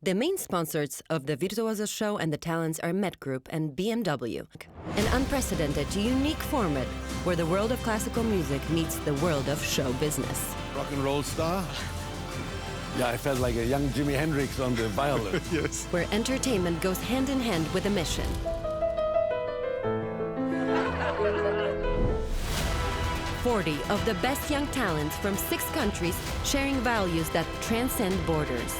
The main sponsors of the Virtuosos show and the talents are Met Group and BMW. An unprecedented, unique format where the world of classical music meets the world of show business. Rock and roll star? Yeah, I felt like a young Jimi Hendrix on the violin. Yes. Where entertainment goes hand in hand with a mission. "40 of the best young talents from 6 countries sharing values that transcend borders.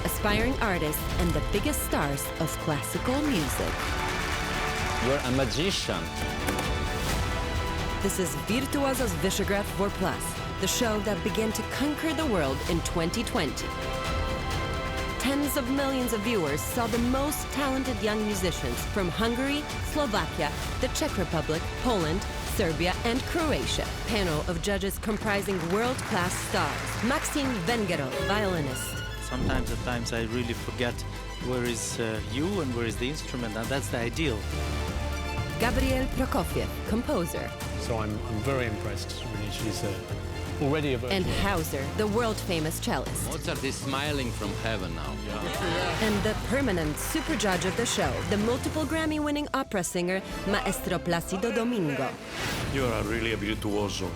Aspiring artists and the biggest stars of classical music. You're a magician. This is Virtuosos V4+, the show that began to conquer the world in 2020. Tens of millions of viewers saw the most talented young musicians from Hungary, Slovakia, the Czech Republic, Poland, Serbia, and Croatia. Panel of judges comprising world-class stars. Maxim Vengerov, violinist. Sometimes at times I really forget where is you and where is the instrument, and that's the ideal. Gabriel Prokofiev, composer. So I'm very impressed, really. She's already a virtuoso. And Hauser, the world-famous cellist. Mozart is smiling from heaven now. And the permanent super judge of the show, the multiple Grammy-winning opera singer, Maestro Placido Domingo. You are really a virtuoso.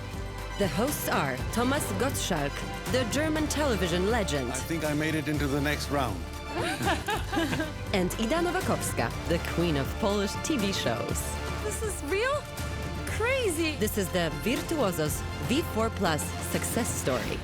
The hosts are Thomas Gottschalk, the German television legend, I think I made it into the next round. and Ida Nowakowska, the queen of Polish TV shows. This is real? Crazy! This is the Virtuosos V4+ success story.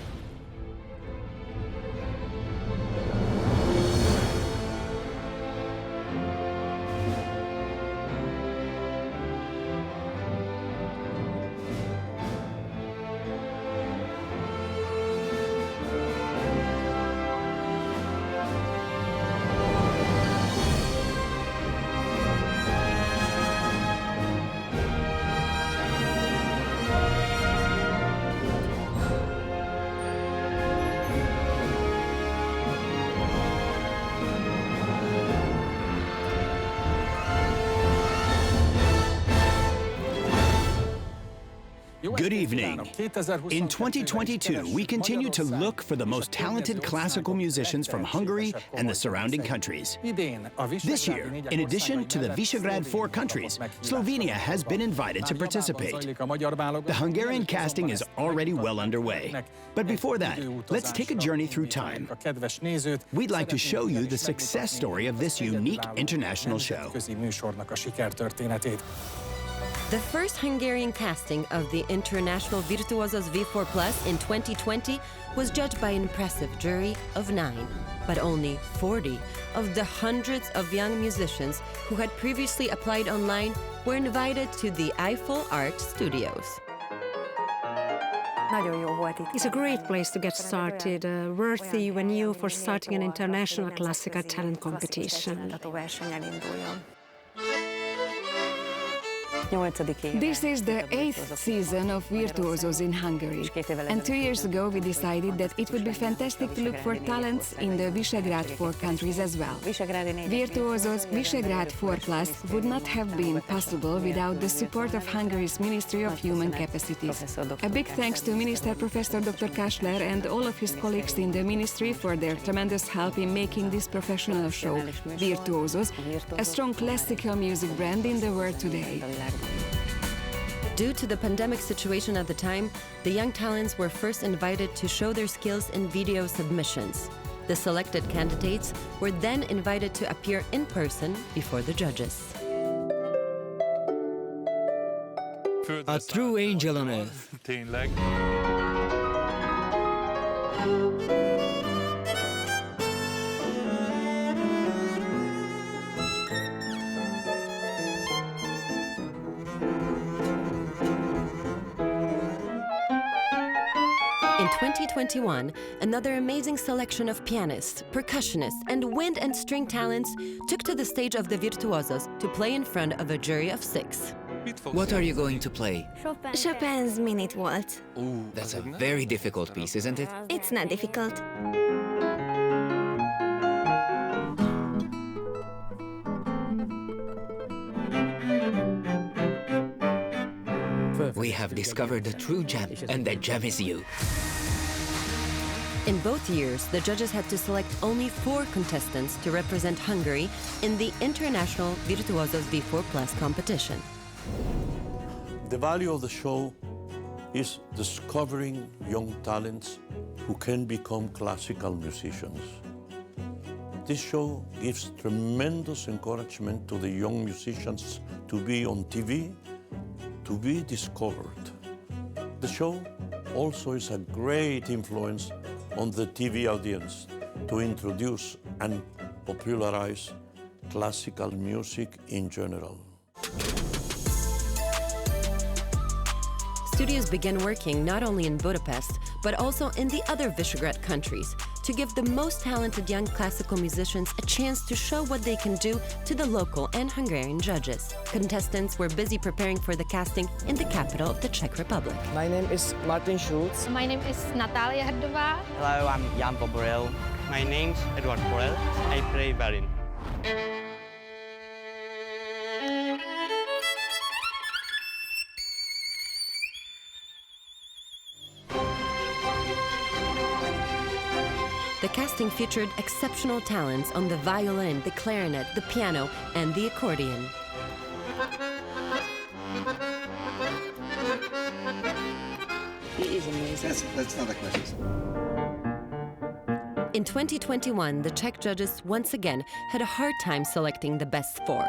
Good evening. In 2022, we continue to look for the most talented classical musicians from Hungary and the surrounding countries. This year, in addition to the Visegrad 4 countries, Slovenia has been invited to participate. The Hungarian casting is already well underway. But before that, let's take a journey through time. We'd like to show you the success story of this unique international show. The first Hungarian casting of the international Virtuosos V4+ in 2020 was judged by an impressive jury of 9. But only 40 of the hundreds of young musicians who had previously applied online were invited to the Eiffel Art Studios. It's a great place to get started, worthy venue for starting an international classical talent competition. This is the 8th season of Virtuosos in Hungary, and 2 years ago we decided that it would be fantastic to look for talents in the Visegrad 4 countries as well. Virtuosos Visegrad 4+ would not have been possible without the support of Hungary's Ministry of Human Capacities. A big thanks to Minister Professor Dr. Kastler and all of his colleagues in the ministry for their tremendous help in making this professional show, Virtuosos, a strong classical music brand in the world today. Due to the pandemic situation at the time, the young talents were first invited to show their skills in video submissions. The selected candidates were then invited to appear in person before the judges. A true angel on earth. In 2021, another amazing selection of pianists, percussionists, and wind and string talents took to the stage of the Virtuosos to play in front of a jury of 6. What are you going to play? Chopin's Minute Waltz. Ooh, that's a very difficult piece, isn't it? It's not difficult. We have discovered the true gem, and that gem is you. In both years, the judges had to select only 4 contestants to represent Hungary in the international Virtuosos V4 competition. The value of the show is discovering young talents who can become classical musicians. This show gives tremendous encouragement to the young musicians to be on TV, to be discovered. The show also is a great influence on the TV audience to introduce and popularize classical music in general. Studios began working not only in Budapest, but also in the other Visegrad countries to give the most talented young classical musicians a chance to show what they can do to the local and Hungarian judges. Contestants were busy preparing for the casting in the capital of the Czech Republic. My name is Martin Schulz. My name is Natalia Hrdová. Hello, I'm Jan Boboril. My name's Edward Borel. I play violin. The casting featured exceptional talents on the violin, the clarinet, the piano, and the accordion. He is amazing. That's not a question. In 2021, the Czech judges once again had a hard time selecting the best 4.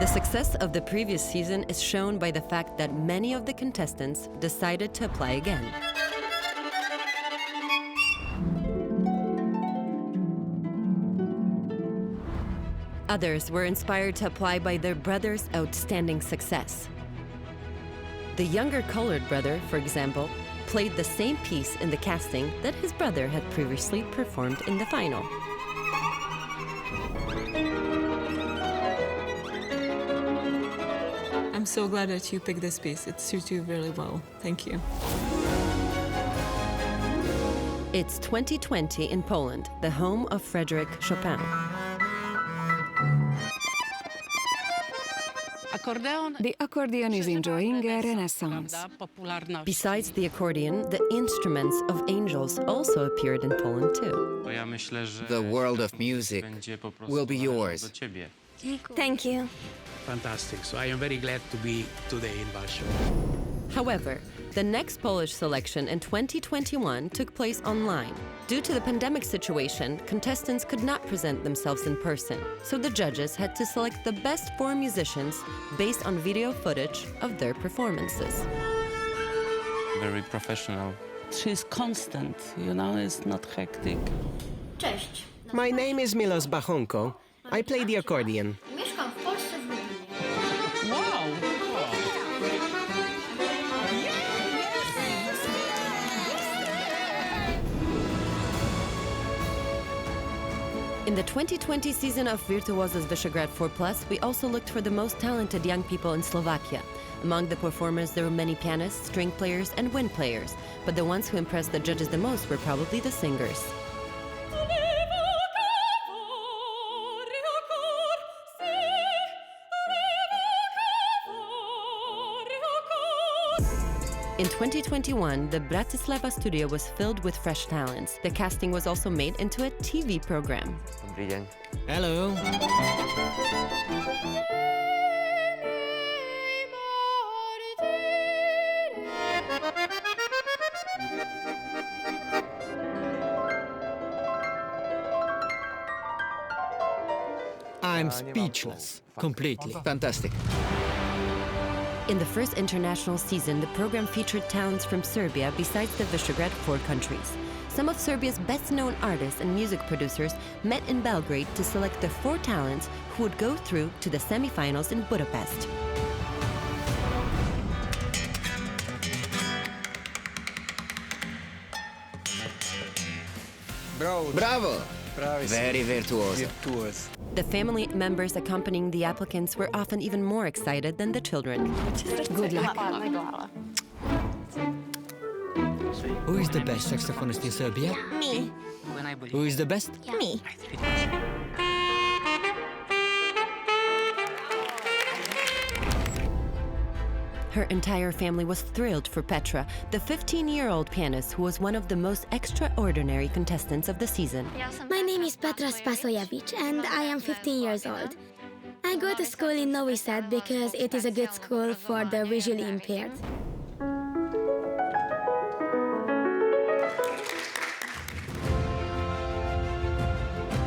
The success of the previous season is shown by the fact that many of the contestants decided to apply again. Others were inspired to apply by their brother's outstanding success. The younger colored brother, for example, played the same piece in the casting that his brother had previously performed in the final. I'm so glad that you picked this piece. It suits you really well. Thank you. It's 2020 in Poland, the home of Frédéric Chopin. The accordion is enjoying a renaissance. Besides the accordion, the instruments of angels also appeared in Poland too. The world of music will be yours. Thank you. Fantastic. So I am very glad to be today in Warsaw. However, the next Polish selection in 2021 took place online. Due to the pandemic situation, contestants could not present themselves in person, so the judges had to select the best 4 musicians based on video footage of their performances. Very professional. She's constant, you know, it's not hectic. Cześć. My name is Milos Bachonko. I play the accordion. Mieszkam w Polsce w Lublinie. Wow! In the 2020 season of Virtuosos Visegrad 4+, we also looked for the most talented young people in Slovakia. Among the performers, there were many pianists, string players, and wind players, but the ones who impressed the judges the most were probably the singers. In 2021, the Bratislava studio was filled with fresh talents. The casting was also made into a TV program. Hello. I'm speechless, completely. Fantastic. In the first international season, the program featured talents from Serbia besides the Visegrad 4 countries. Some of Serbia's best-known artists and music producers met in Belgrade to select the 4 talents who would go through to the semifinals in Budapest. Bravo! Very virtuoso. The family members accompanying the applicants were often even more excited than the children. Good luck. Who is the best saxophonist in Serbia? Me. Who is the best? Me. Her entire family was thrilled for Petra, the 15-year-old pianist who was one of the most extraordinary contestants of the season. My name is Petra Spasojevich and I am 15 years old. I go to school in Novi Sad because it is a good school for the visually impaired.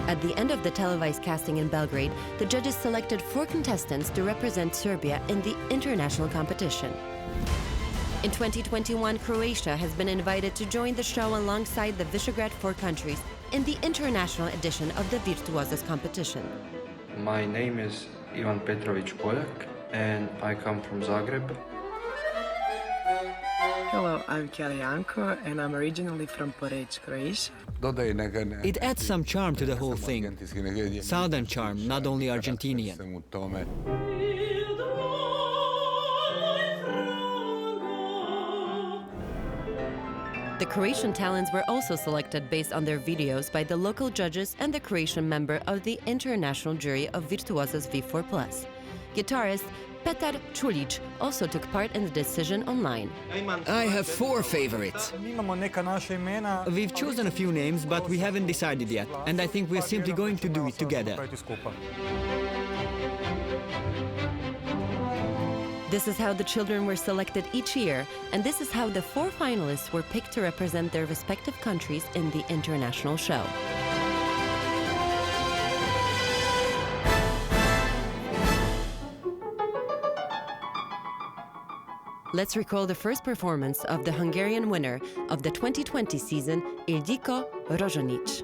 At the end of the televised casting in Belgrade, the judges selected 4 contestants to represent Serbia in the international competition. In 2021, Croatia has been invited to join the show alongside the Visegrad 4 countries in the international edition of the Virtuosos competition. My name is Ivan Petrović Poljak and I come from Zagreb. Hello, I'm Kjelljanko and I'm originally from Poreč, Croatia. It adds some charm to the whole thing. Southern charm, not only Argentinian. The Croatian talents were also selected based on their videos by the local judges and the Croatian member of the international jury of Virtuosos V4+. Guitarist Petar Čulić also took part in the decision online. I have 4 favorites. We've chosen a few names, but we haven't decided yet, and I think we're simply going to do it together. This is how the children were selected each year, and this is how the 4 finalists were picked to represent their respective countries in the international show. Let's recall the first performance of the Hungarian winner of the 2020 season, Ildiko Rozsonić.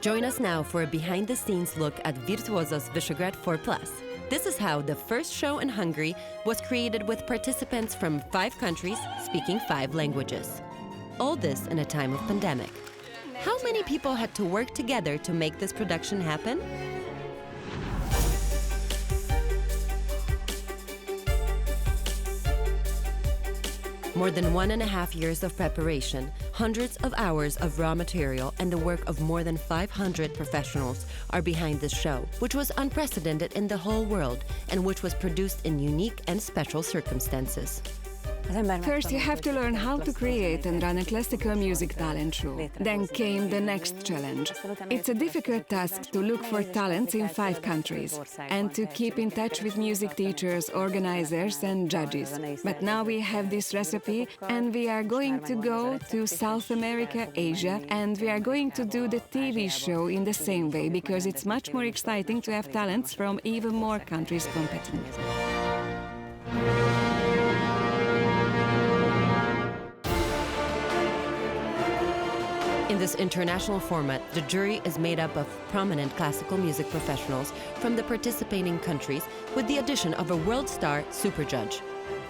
Join us now for a behind-the-scenes look at Virtuosos Visegrad 4+. This is how the first show in Hungary was created with participants from 5 countries speaking 5 languages. All this in a time of pandemic. How many people had to work together to make this production happen? More than 1.5 years of preparation, hundreds of hours of raw material, and the work of more than 500 professionals are behind this show, which was unprecedented in the whole world and which was produced in unique and special circumstances. First, you have to learn how to create and run a classical music talent show. Then came the next challenge. It's a difficult task to look for talents in 5 countries and to keep in touch with music teachers, organizers and judges. But now we have this recipe and we are going to go to South America, Asia, and we are going to do the TV show in the same way because it's much more exciting to have talents from even more countries competing. In this international format, the jury is made up of prominent classical music professionals from the participating countries, with the addition of a world star super judge.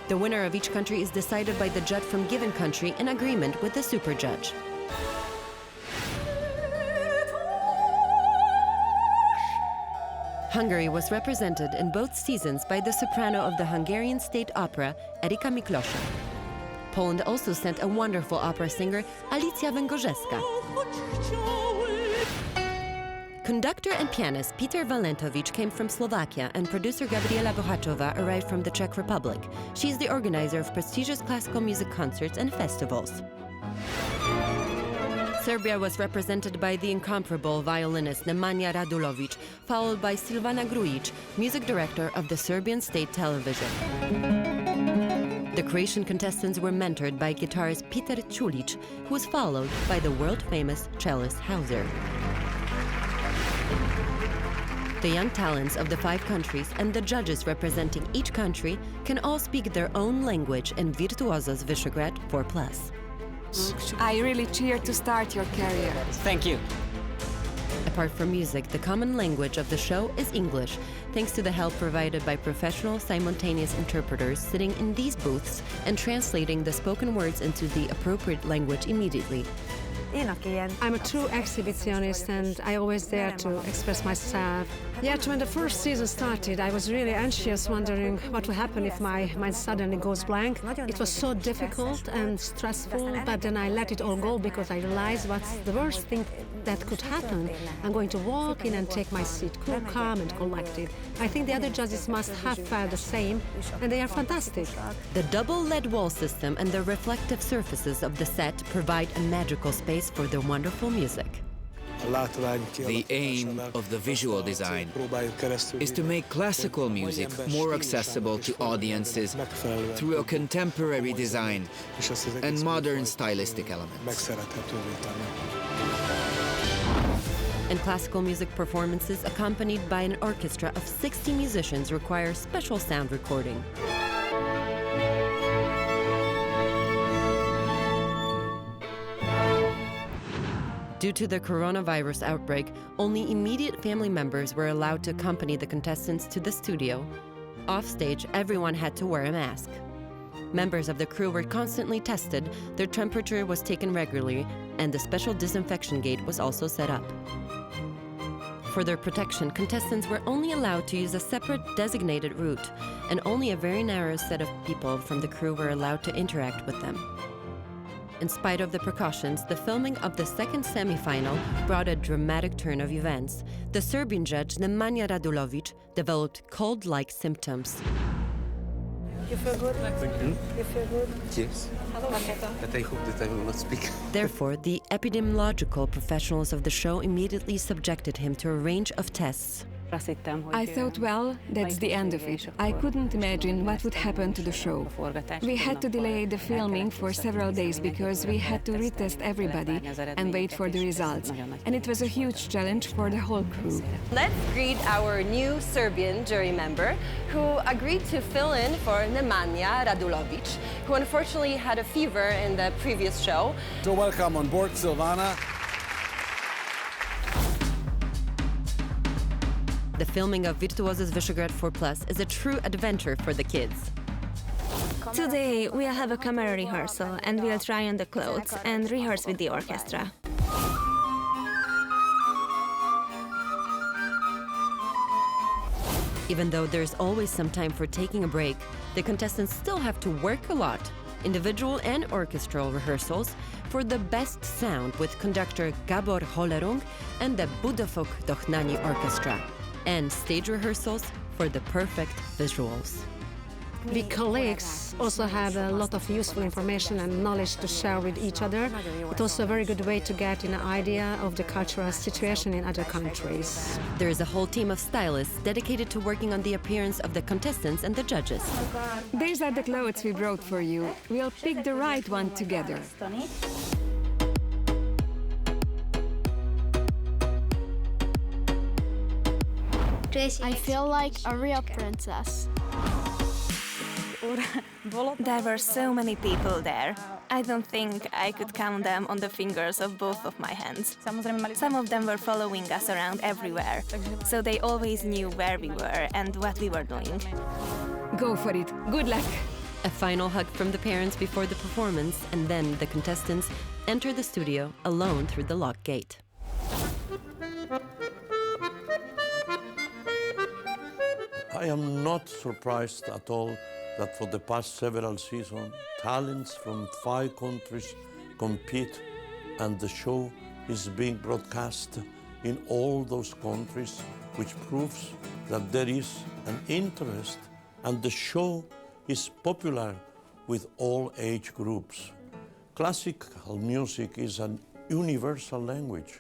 The winner of each country is decided by the judge from given country in agreement with the super judge. Hungary was represented in both seasons by the soprano of the Hungarian State Opera, Erika Miklósa. Poland also sent a wonderful opera singer, Alicja Węgorzeska. Conductor and pianist Peter Walentovich came from Slovakia, and producer Gabriela Bohacova arrived from the Czech Republic. She is the organizer of prestigious classical music concerts and festivals. Serbia was represented by the incomparable violinist Nemanja Radulović, followed by Silvana Grujić, music director of the Serbian State Television. The Croatian contestants were mentored by guitarist Peter Čulić, who was followed by the world-famous cellist Hauser. The young talents of the 5 countries and the judges representing each country can all speak their own language in Virtuosos Visegrad 4+. I really cheer to start your career. Thank you. Apart from music, the common language of the show is English, thanks to the help provided by professional simultaneous interpreters sitting in these booths and translating the spoken words into the appropriate language immediately. I'm a true exhibitionist and I always dare to express myself. Yet when the first season started, I was really anxious, wondering what would happen if my mind suddenly goes blank. It was so difficult and stressful, but then I let it all go because I realized what's the worst thing that could happen. I'm going to walk in and take my seat, cool, calm and collected. I think the other judges must have felt the same, and they are fantastic. The double LED wall system and the reflective surfaces of the set provide a magical space for the wonderful music. The aim of the visual design is to make classical music more accessible to audiences through a contemporary design and modern stylistic elements. And classical music performances accompanied by an orchestra of 60 musicians require special sound recording. Due to the coronavirus outbreak, only immediate family members were allowed to accompany the contestants to the studio. Offstage, everyone had to wear a mask. Members of the crew were constantly tested, their temperature was taken regularly, and a special disinfection gate was also set up. For their protection, contestants were only allowed to use a separate designated route, and only a very narrow set of people from the crew were allowed to interact with them. In spite of the precautions, the filming of the second semi-final brought a dramatic turn of events. The Serbian judge, Nemanja Radulović, developed cold-like symptoms. You feel good? Mm-hmm. You feel good? Yes. But I hope that I will not speak. Therefore, the epidemiological professionals of the show immediately subjected him to a range of tests. I thought, well, that's the end of it. I couldn't imagine what would happen to the show. We had to delay the filming for several days because we had to retest everybody and wait for the results. And it was a huge challenge for the whole crew. Let's greet our new Serbian jury member who agreed to fill in for Nemanja Radulović, who unfortunately had a fever in the previous show. So welcome on board, Silvana. The filming of Virtuosos Visegrad 4+ is a true adventure for the kids. Today we'll have a camera rehearsal and we'll try on the clothes and rehearse with the orchestra. Even though there's always some time for taking a break, the contestants still have to work a lot, individual and orchestral rehearsals, for the best sound with conductor Gabor Hollerung and the Budafok Dochnani Orchestra, and stage rehearsals for the perfect visuals. We colleagues also have a lot of useful information and knowledge to share with each other. It's also a very good way to get an idea of the cultural situation in other countries. There is a whole team of stylists dedicated to working on the appearance of the contestants and the judges. These are the clothes we brought for you. We'll pick the right one together. I feel like a real princess. There were so many people there. I don't think I could count them on the fingers of both of my hands. Some of them were following us around everywhere, so they always knew where we were and what we were doing. Go for it. Good luck. A final hug from the parents before the performance, and then the contestants enter the studio alone through the locked gate. I am not surprised at all that for the past several seasons, talents from 5 countries compete, and the show is being broadcast in all those countries, which proves that there is an interest and the show is popular with all age groups. Classical music is an universal language,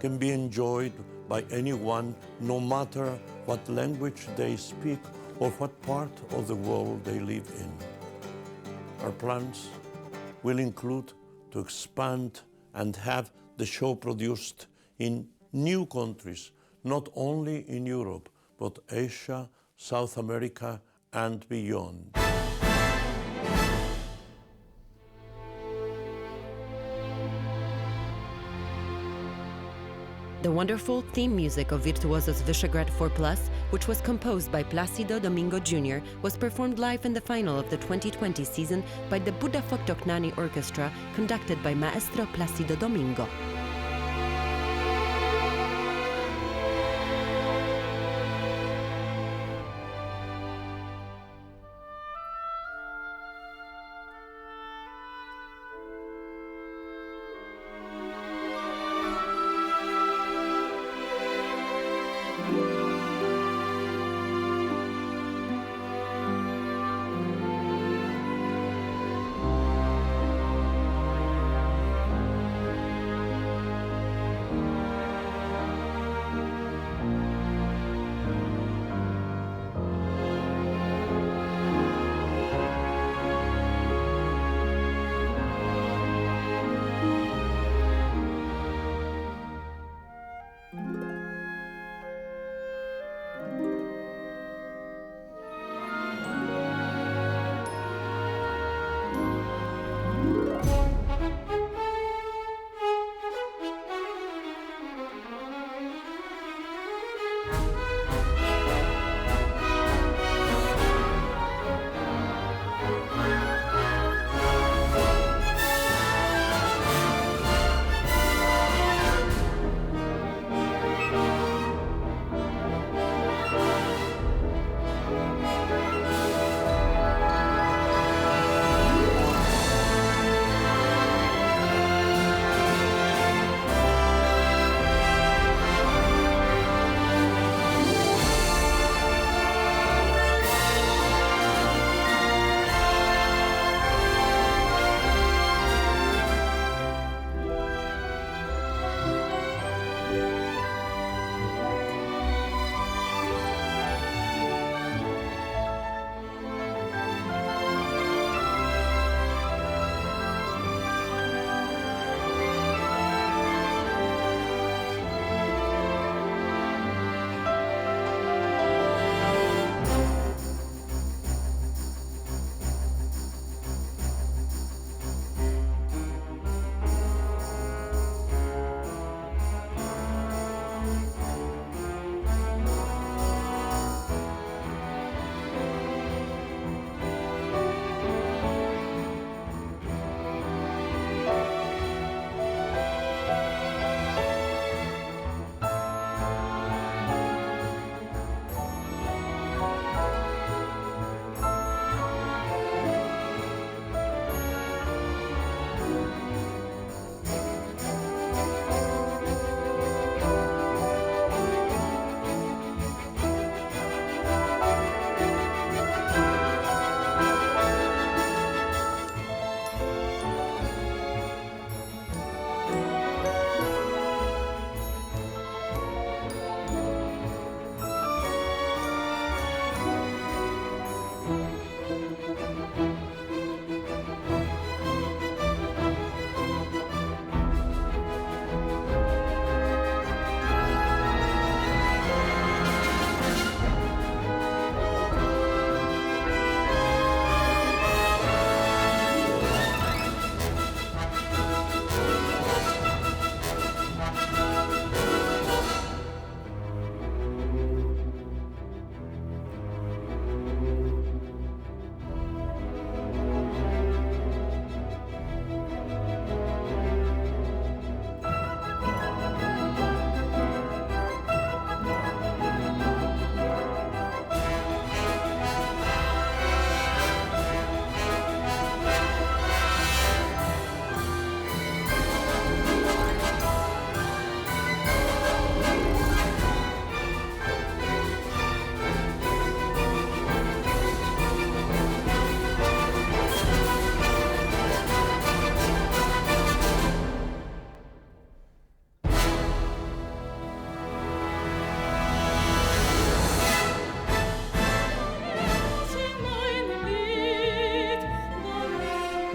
can be enjoyed by anyone, no matter what language they speak or what part of the world they live in. Our plans will include to expand and have the show produced in new countries, not only in Europe, but Asia, South America, and beyond. The wonderful theme music of Virtuosos Visegrad 4+, which was composed by Placido Domingo Jr., was performed live in the final of the 2020 season by the Buddha Foktoknani Orchestra, conducted by Maestro Placido Domingo.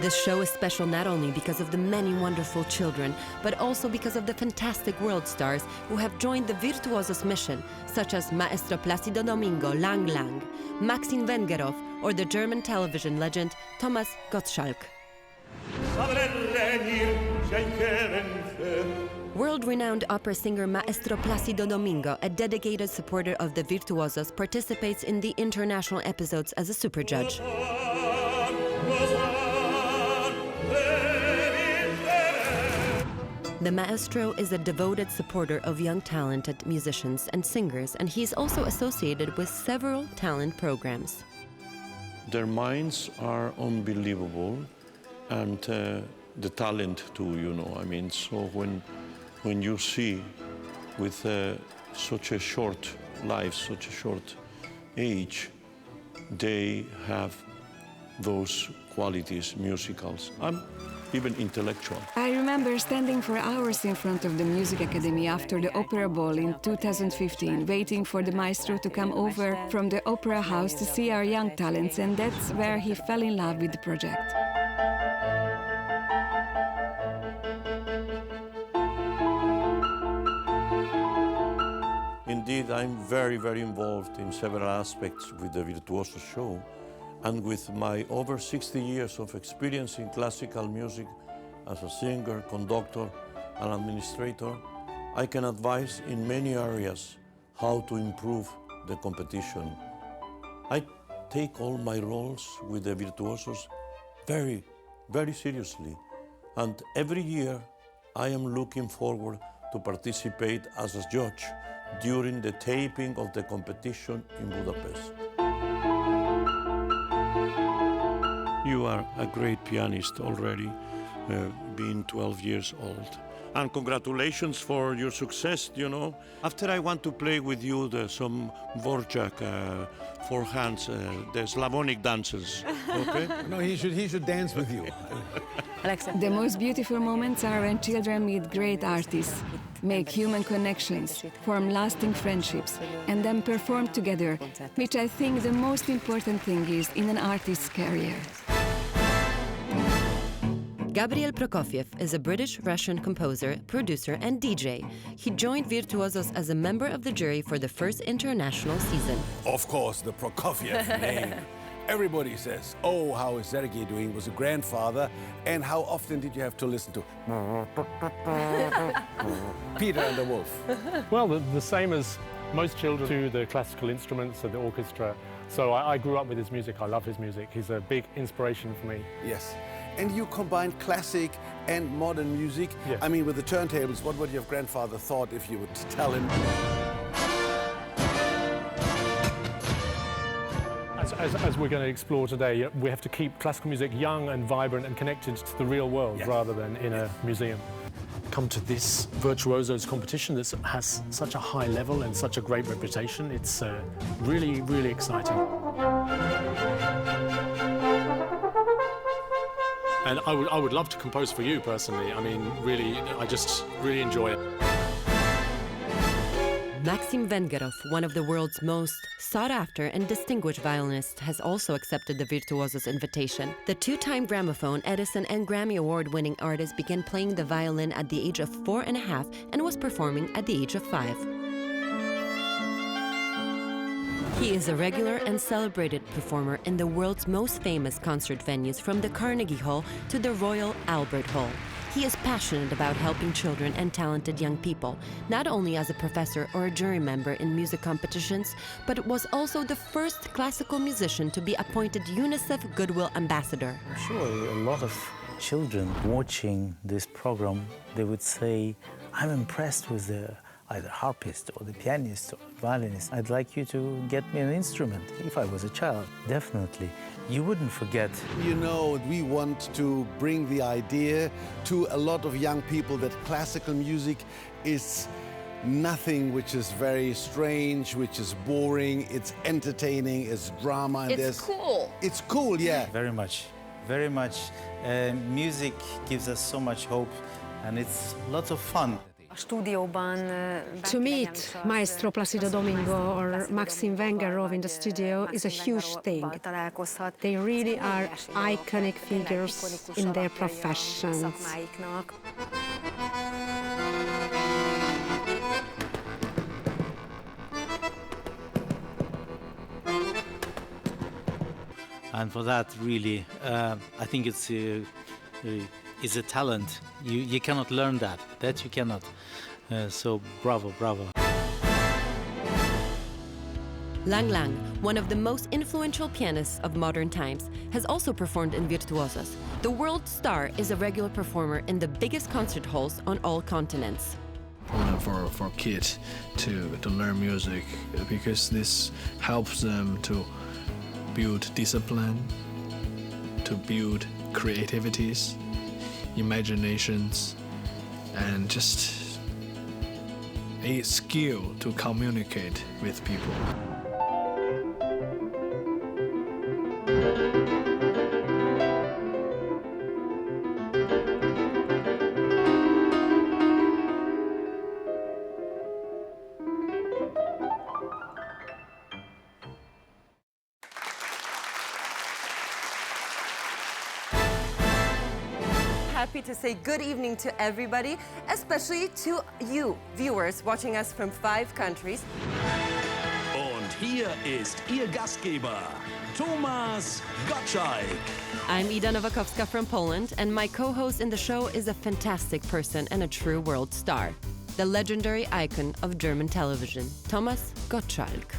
This show is special not only because of the many wonderful children, but also because of the fantastic world stars who have joined the Virtuosos mission, such as Maestro Placido Domingo Lang Lang, Maxim Vengerov, or the German television legend Thomas Gottschalk. World-renowned opera singer Maestro Placido Domingo, a dedicated supporter of the Virtuosos, participates in the international episodes as a super judge. The maestro is a devoted supporter of young talented musicians and singers, and he's also associated with several talent programs. Their minds are unbelievable, and the talent too, you know. I mean, so when you see with such a short life, such a short age, they have those qualities, musicals, even intellectual. I remember standing for hours in front of the Music Academy after the Opera Ball in 2015, waiting for the maestro to come over from the Opera House to see our young talents, and that's where he fell in love with the project. Indeed, I'm very, very involved in several aspects with the Virtuoso show. And with my over 60 years of experience in classical music as a singer, conductor, and administrator, I can advise in many areas how to improve the competition. I take all my roles with the Virtuosos very, very seriously. And every year I am looking forward to participate as a judge during the taping of the competition in Budapest. You are a great pianist already, being 12 years old. And congratulations for your success, you know. After I want to play with you some Dvorak, four hands, the Slavonic dances, okay? No, he should dance with you. The most beautiful moments are when children meet great artists, make human connections, form lasting friendships, and then perform together, which I think the most important thing is in an artist's career. Gabriel Prokofiev is a British-Russian composer, producer, and DJ. He joined Virtuosos as a member of the jury for the first international season. Of course, the Prokofiev name. Everybody says, oh, how is Sergei doing? Was a grandfather, and how often did you have to listen to Peter and the Wolf? Well, the same as most children to the classical instruments and the orchestra. So I grew up with his music. I love his music. He's a big inspiration for me. Yes. And you combine classic and modern music. Yes. I mean, with the turntables, what would your grandfather thought if you would tell him? As we're going to explore today, we have to keep classical music young and vibrant and connected to the real world, yes, rather than in a museum. Come to this Virtuosos competition that has such a high level and such a great reputation. It's really, really exciting. And I would love to compose for you personally. I mean, really, I just really enjoy it. Maxim Vengerov, one of the world's most sought-after and distinguished violinists, has also accepted the Virtuosos invitation. The two-time gramophone, Edison, and Grammy Award-winning artist began playing the violin at the age of 4.5 and was performing at the age of 5. He is a regular and celebrated performer in the world's most famous concert venues, from the Carnegie Hall to the Royal Albert Hall. He is passionate about helping children and talented young people, not only as a professor or a jury member in music competitions, but was also the first classical musician to be appointed UNICEF Goodwill Ambassador. I'm sure a lot of children watching this program, they would say, I'm impressed with the either harpist or the pianist or violinist. I'd like you to get me an instrument if I was a child. Definitely. You wouldn't forget. You know, we want to bring the idea to a lot of young people that classical music is nothing which is very strange, which is boring. It's entertaining, it's drama. And it's cool. It's cool, yeah. Very much, very much. Music gives us so much hope, and it's lots of fun. To meet Maestro Placido Domingo or Maxim Vengerov in the studio is a huge thing. They really are iconic figures in their professions. And for that, really, I think it's a talent. You cannot learn that. That you cannot. So bravo, bravo. Lang Lang, one of the most influential pianists of modern times, has also performed in Virtuosos. The world star is a regular performer in the biggest concert halls on all continents. For kids to learn music, because this helps them to build discipline, to build creativities, imaginations, and just a skill to communicate with people. Happy to say good evening to everybody, especially to you, viewers, watching us from 5 countries. Und hier ist Ihr Gastgeber, Thomas Gottschalk. I'm Ida Nowakowska from Poland, and my co-host in the show is a fantastic person and a true world star, the legendary icon of German television, Thomas Gottschalk.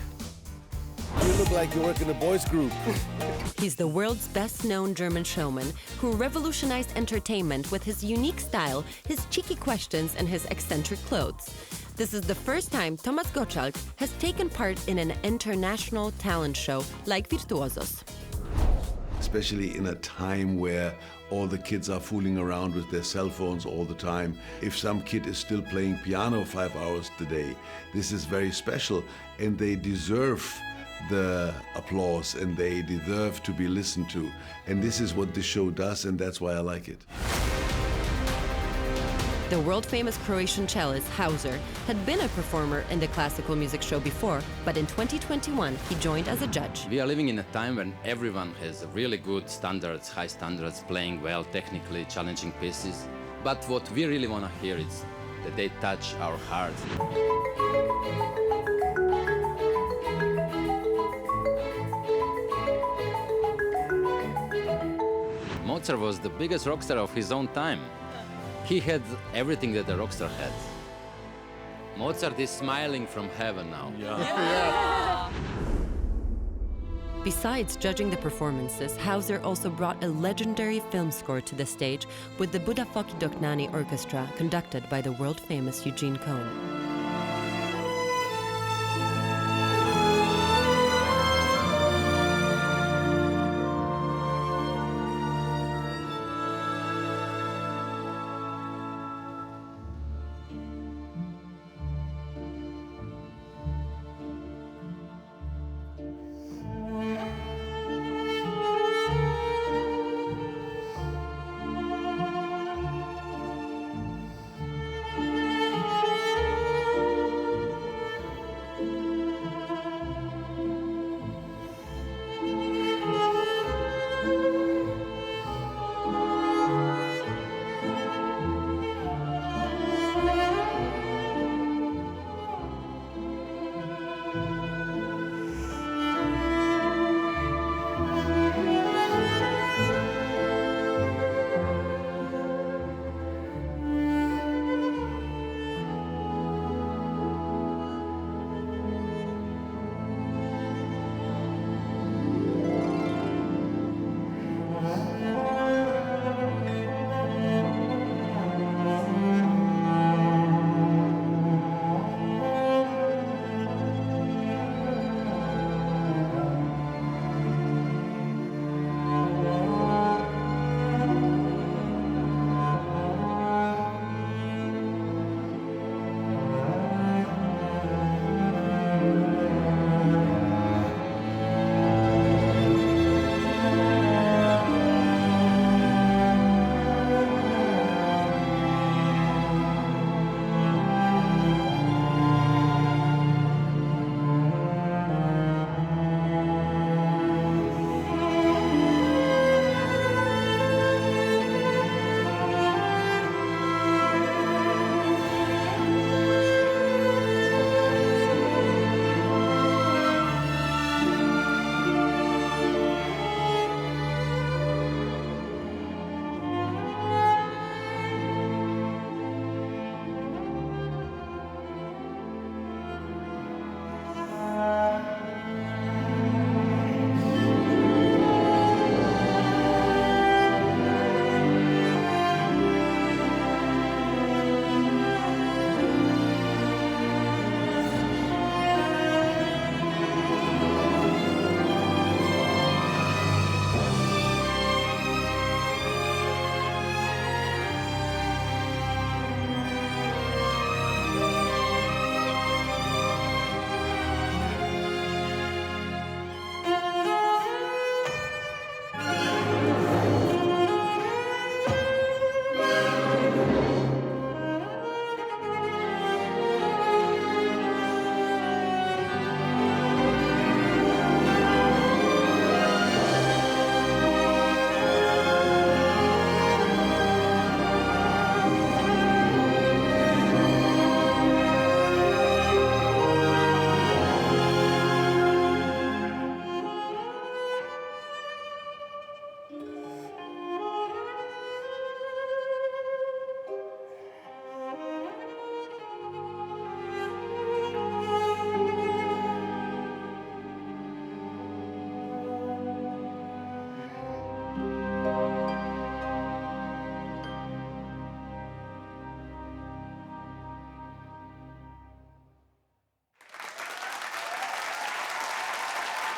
You look like you work in a boys' group. He's the world's best-known German showman who revolutionized entertainment with his unique style, his cheeky questions, and his eccentric clothes. This is the first time Thomas Gottschalk has taken part in an international talent show like Virtuosos. Especially in a time where all the kids are fooling around with their cell phones all the time. If some kid is still playing piano 5 hours a day, this is very special, and they deserve the applause and they deserve to be listened to. And this is what this show does, and that's why I like it. The world-famous Croatian cellist Hauser had been a performer in the classical music show before, but in 2021 he joined as a judge. We are living in a time when everyone has really good standards, high standards, playing well, technically challenging pieces. But what we really want to hear is that they touch our hearts. Mozart was the biggest rock star of his own time. He had everything that a rock star had. Mozart is smiling from heaven now. Yeah. Besides judging the performances, Hauser also brought a legendary film score to the stage with the Budafoki Doknani Orchestra, conducted by the world-famous Eugene Cohn.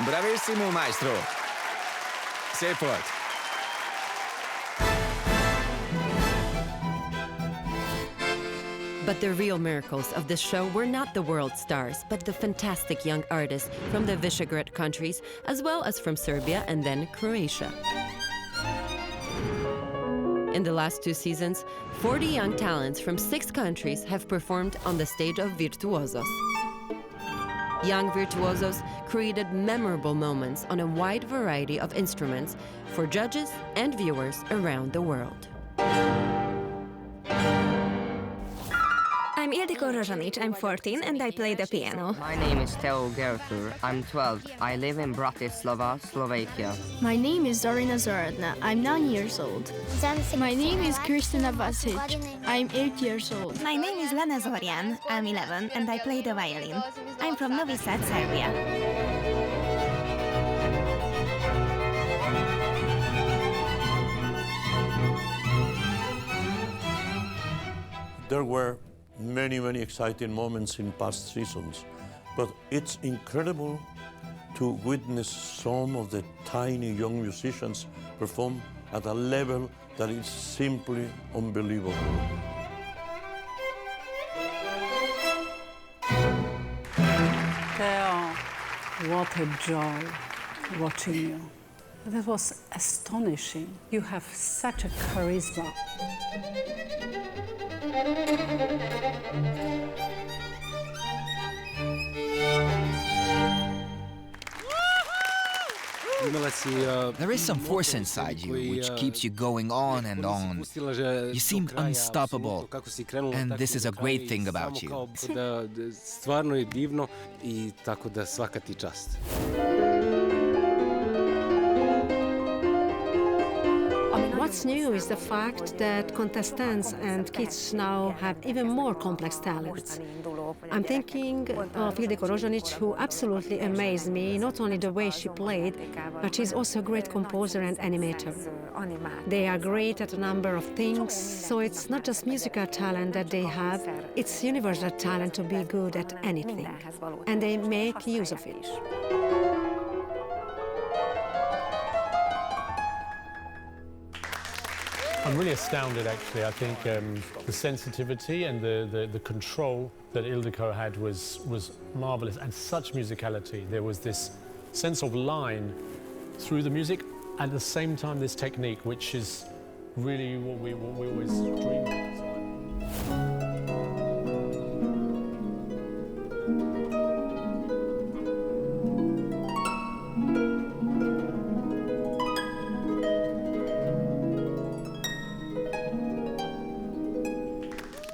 Bravissimo, maestro. Szép volt. But the real miracles of this show were not the world stars, but the fantastic young artists from the Visegrad countries, as well as from Serbia and then Croatia. In the last 2 seasons, 40 young talents from 6 countries have performed on the stage of Virtuosos. Young virtuosos created memorable moments on a wide variety of instruments for judges and viewers around the world. I'm Ildiko Rozsanic, I'm 14 and I play the piano. My name is Teo Gertur, I'm 12. I live in Bratislava, Slovakia. My name is Zorina Zoradna. I'm 9 years old. My name is Kristina Vasic. I'm 8 years old. My name is Lena Zorjan. I'm 11 and I play the violin. I'm from Novi Sad, Serbia. There were many exciting moments in past seasons, but it's incredible to witness some of the tiny young musicians perform at a level that is simply unbelievable. Theo, what a joy watching you. That was astonishing. You have such a charisma. There is some force inside you which keeps you going on and on. You seemed unstoppable, and this is a great thing about you. What's new is the fact that contestants and kids now have even more complex talents. I'm thinking of Ildiko Rozsanic, who absolutely amazed me, not only the way she played, but she's also a great composer and animator. They are great at a number of things, so it's not just musical talent that they have, it's universal talent to be good at anything, and they make use of it. I'm really astounded, actually. I think the sensitivity and the control that Ildiko had was marvelous, and such musicality. There was this sense of line through the music, at the same time this technique, which is really what we always dream of.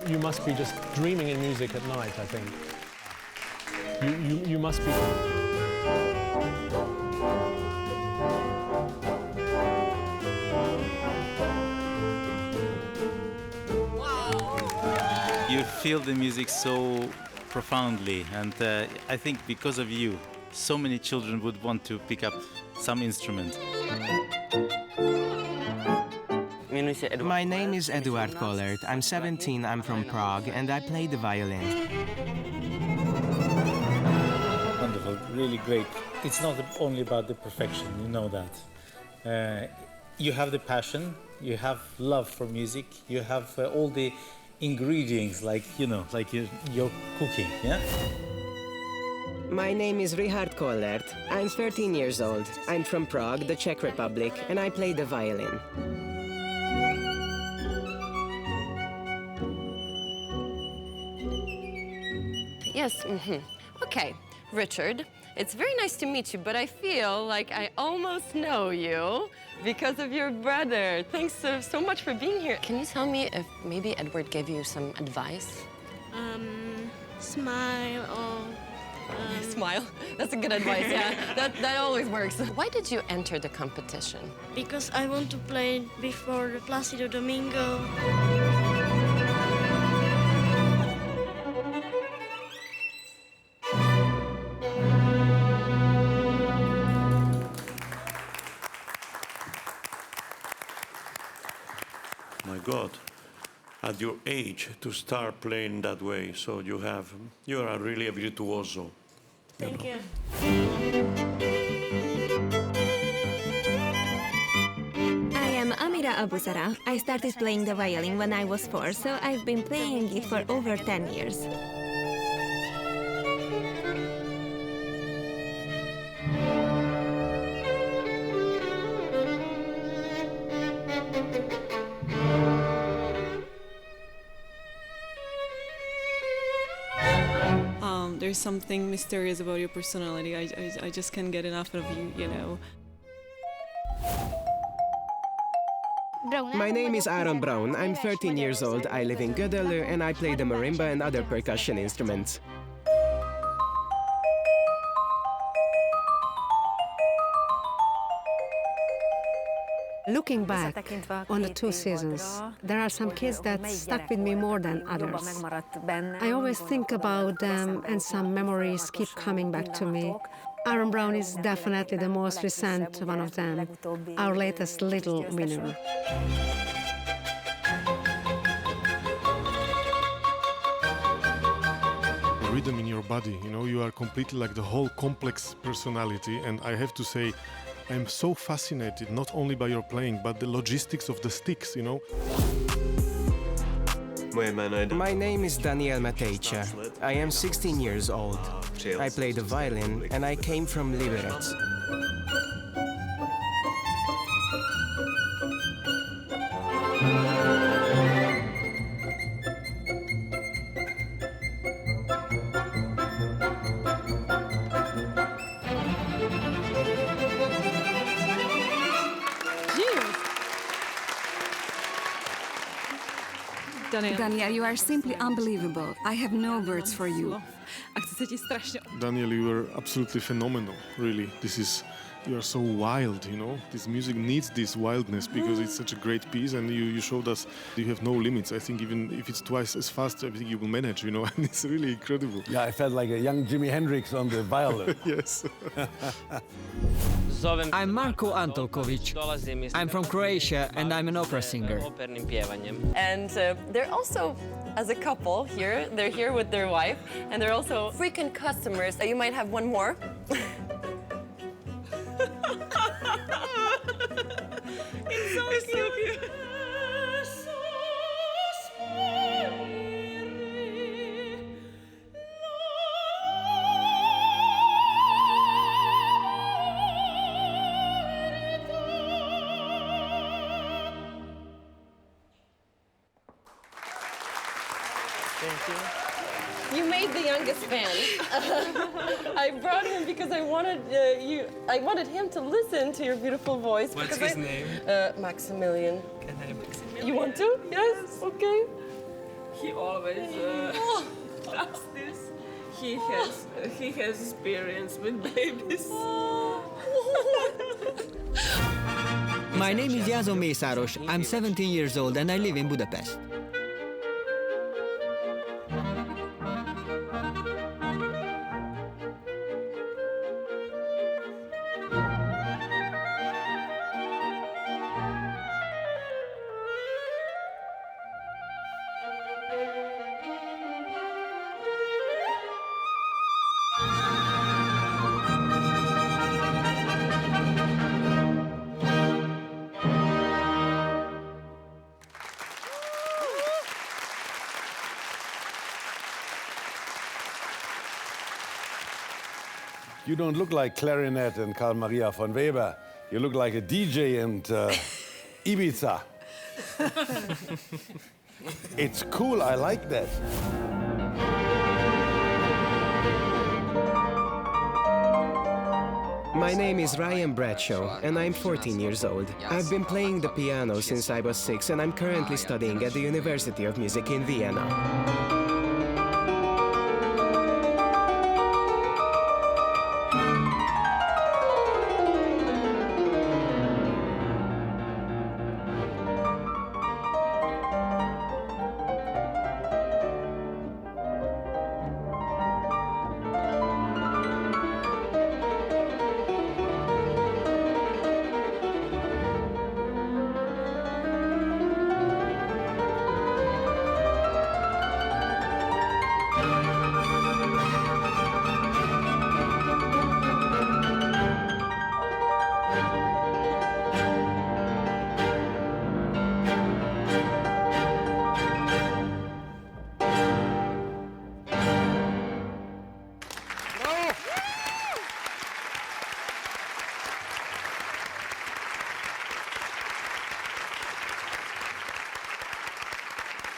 You must be just dreaming in music at night, I think. You must be... You feel the music so profoundly, and I think because of you, so many children would want to pick up some instrument. My name is Eduard Kollert. I'm 17, I'm from Prague, and I play the violin. Wonderful, really great. It's not only about the perfection, you know that. You have the passion, you have love for music, you have all the ingredients, like, you know, like your cooking, yeah? My name is Richard Kollert. I'm 13 years old. I'm from Prague, the Czech Republic, and I play the violin. Yes, Okay, Richard, it's very nice to meet you, but I feel like I almost know you because of your brother. Thanks so much for being here. Can you tell me if maybe Edward gave you some advice? Smile or... Smile? That's a good advice, yeah. That always works. Why did you enter the competition? Because I want to play before the Placido Domingo. My God, at your age to start playing that way, so you are really a virtuoso. Thank you. Abusara. I started playing the violin when I was 4, so I've been playing it for over 10 years. There's something mysterious about your personality. I just can't get enough of you, you know. My name is Aaron Brown. I'm 13 years old. I live in Gödöllő and I play the marimba and other percussion instruments. Looking back on the 2 seasons, there are some kids that stuck with me more than others. I always think about them and some memories keep coming back to me. Aaron Brown is definitely the most recent one of them, our latest little winner. Rhythm in your body, you know, you are completely like the whole complex personality, and I have to say, I'm so fascinated not only by your playing, but the logistics of the sticks, you know. My name is Daniel Matejca. I am 16 years old. I play the violin and I came from Liberec. Daniel, you are simply unbelievable. I have no words for you. Daniel, you were absolutely phenomenal, really. You are so wild, you know. This music needs this wildness because it's such a great piece, and you showed us you have no limits. I think even if it's twice as fast, I think you will manage, you know, and it's really incredible. Yeah, I felt like a young Jimi Hendrix on the violin. Yes. I'm Marko Antolkovic. I'm from Croatia and I'm an opera singer. And they're also, as a couple here, they're here with their wife, and they're also frequent customers. You might have one more. It's so cute. Thank you. You made the youngest fan. I brought him because I wanted him to listen to your beautiful voice. What's his name? Maximilian. Can I have Maximilian? You want to? Yes. Okay. He always does this. He has experience with babies. My name is Jászon Mészáros. I'm 17 years old and I live in Budapest. You don't look like clarinet and Carl Maria von Weber. You look like a DJ and Ibiza. It's cool, I like that. My name is Ryan Bradshaw, and I'm 14 years old. I've been playing the piano since I was 6, and I'm currently studying at the University of Music in Vienna.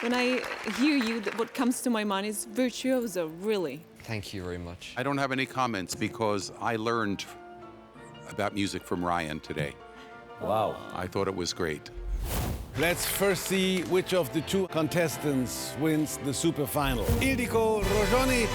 When I hear you, what comes to my mind is virtuoso, really. Thank you very much. I don't have any comments because I learned about music from Mariann today. Wow. I thought it was great. Let's first see which of the two contestants wins the super final. Ildiko Rojonic.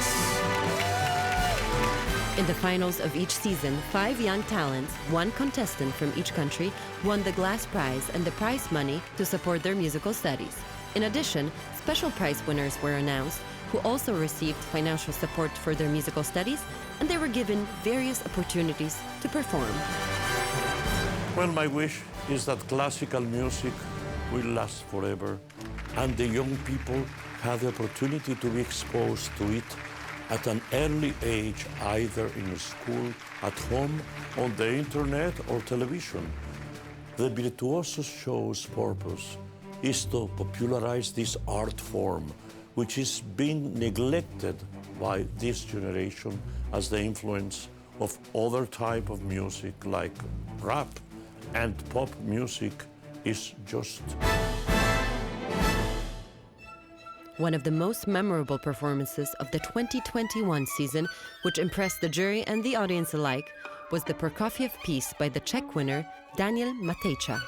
In the finals of each season, 5 young talents, 1 contestant from each country, won the glass prize and the prize money to support their musical studies. In addition, special prize winners were announced, who also received financial support for their musical studies, and they were given various opportunities to perform. Well, my wish is that classical music will last forever, and the young people have the opportunity to be exposed to it at an early age, either in school, at home, on the internet, or television. The Virtuosos show's purpose is to popularize this art form, which is being neglected by this generation as the influence of other type of music like rap and pop music is just. One of the most memorable performances of the 2021 season, which impressed the jury and the audience alike, was the Prokofiev piece by the Czech winner Daniel Matejča.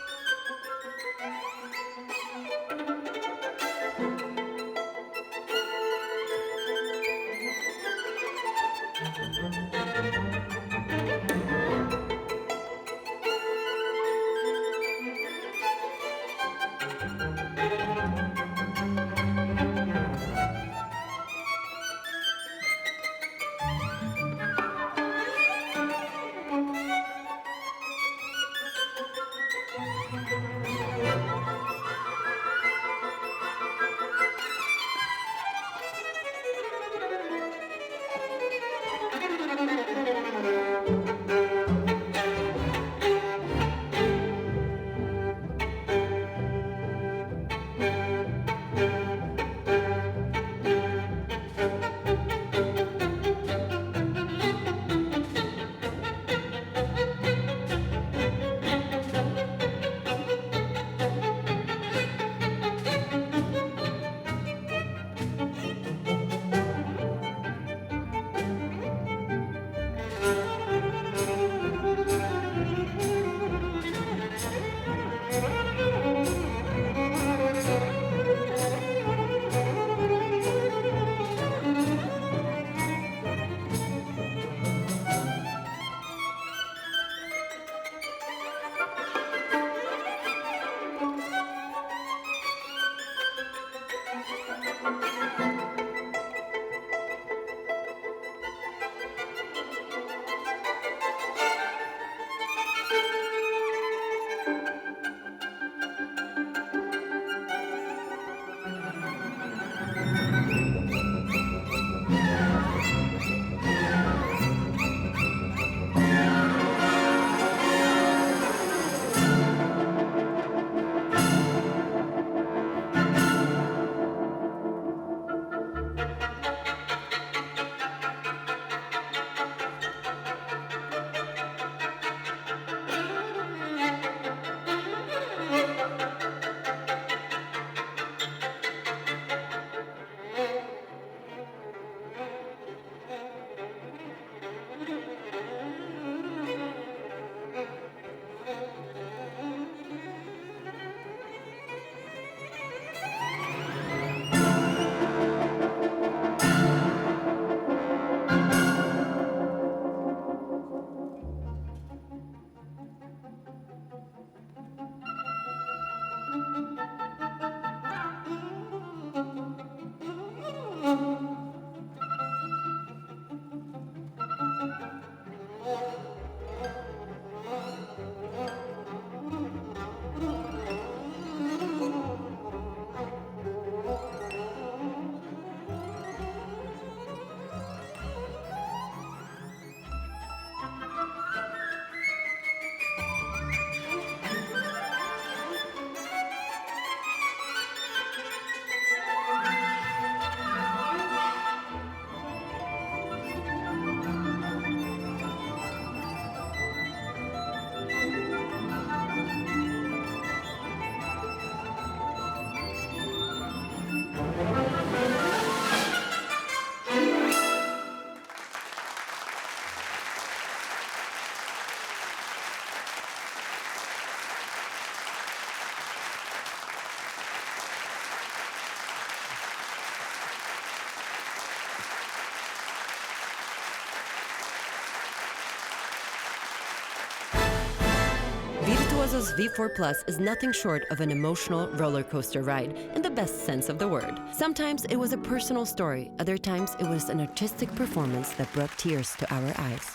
Virtuosos V4 Plus is nothing short of an emotional roller coaster ride in the best sense of the word. Sometimes it was a personal story, other times it was an artistic performance that brought tears to our eyes.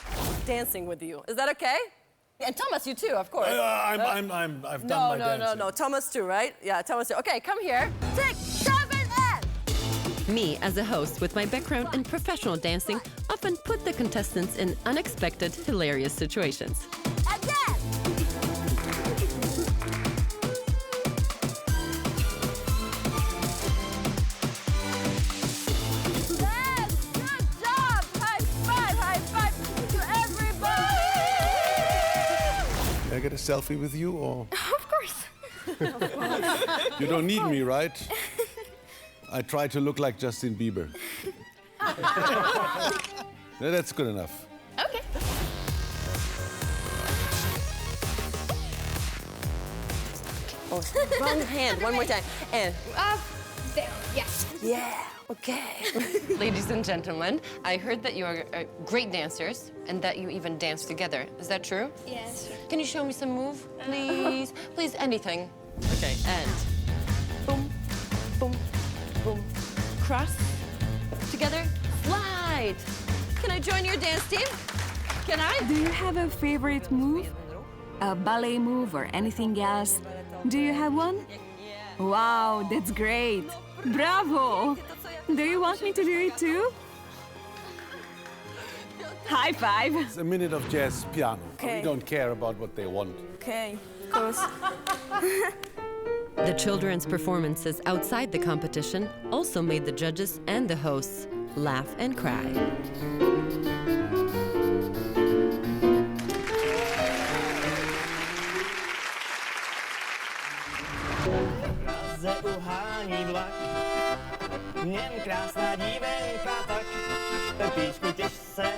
Dancing with you. Is that okay? And Thomas, you too, of course. I've done my dancing. No. Thomas too, right? Yeah, Thomas too. Okay, come here. 6, 7, and... Me, as a host with my background in professional dancing, often put the contestants in unexpected, hilarious situations. Again! Can I get a selfie with you, or? Of course. You don't need me, right? I try to look like Justin Bieber. No, that's good enough. Okay. Oh, wrong hand, one more time. And There, yes. yeah, okay. Ladies and gentlemen, I heard that you are great dancers and that you even dance together. Is that true? Yes. Can you show me some move, please? Please, anything. Okay, and boom, boom, boom. Cross, together, slide. Can I join your dance team? Can I? Do you have a favorite move? A ballet move or anything else? Do you have one? Wow, that's great. Bravo! Do you want me to do it too? High five. It's a minute of jazz piano. Okay. We don't care about what they want. Okay, of course. The children's performances outside the competition also made the judges and the hosts laugh and cry. Uhání vlak, v něm krásná dívenka tak, Pepíčku těš se,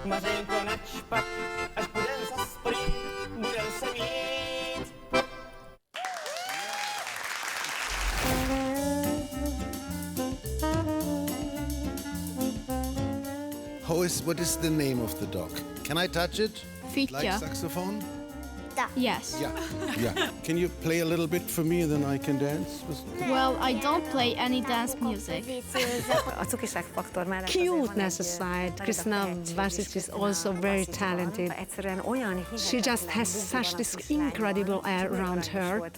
Mařenko načpak, až budem zas prý, budem se mít. What is the name of the dog? Can I touch it? Feature. Like saxophone? Yes. Yeah. Can you play a little bit for me and then I can dance? Well, I don't play any dance music. Cuteness aside, Kristina Vasic is also very talented. She just has such this incredible air around her.